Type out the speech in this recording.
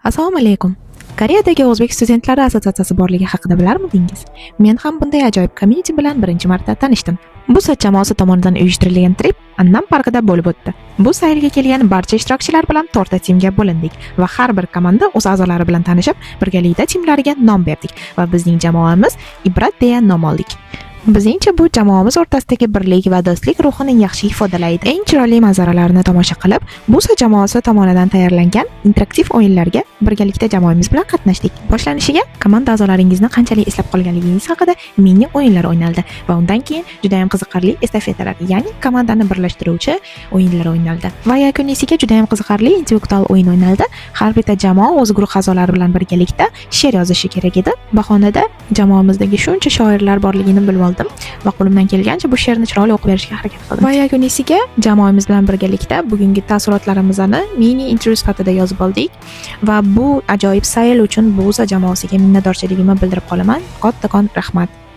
Assalomu alaykum. Koreyadagi o'zbek studentlari assotsiatsiyasi borligi haqida bilarmidingiz? Men ham bunday ajoyib community bilan birinchi marta tanishdim. Bu sayt jamoasi tomonidan uyushtirilgan trip Annam parkida bo'lib o'tdi. Bu saylga kelgan barcha ishtirokchilar bilan 4 ta timga bo'lindik va har bir komanda o'z a'zolari bilan tanishib, birgalikda timlariga nom berdik va bizning jamoamiz Ibrat deya nom oldik. Bizningcha bu jamoamiz o'rtasidagi birlik va do'stlik ruhini yaxshi ifodalaydi. Eng chiroyli manzaralarni tomosha qilib, Busa jamoasi tomonidan tayyorlangan interaktiv o'yinlarga birgalikda jamoamiz bilan qatnashdik. Boshlanishiga komanda a'zolaringizni qanchalik eslab qolganligingiz haqida mini o'yinlar o'ynaldi va undan keyin juda ham qiziqarli estafetalar, ya'ni komandani birlashtiruvchi o'yinlar o'ynaldi. Va yakunisiga juda ham qiziqarli intellektual o'yin o'ynaldi. Har bitta jamoa o'z guruh a'zolari bilan birgalikda she'r yozishi kerak edi. Bahonada jamoamizdagi shuncha shoirlar borligini bilib oldim va qo'limdan kelgancha bu she'rni chiroyli o'qib berishga harakat qildim. Va yakunisiga jamoamiz bilan birgalikda bugungi taassurotlarimizni mini intervyu sifatida yozib oldik va bu ajoyib sayl uchun Busa jamoasiga minnatdorchiligimni bildirib qolaman. Kattakon rahmat.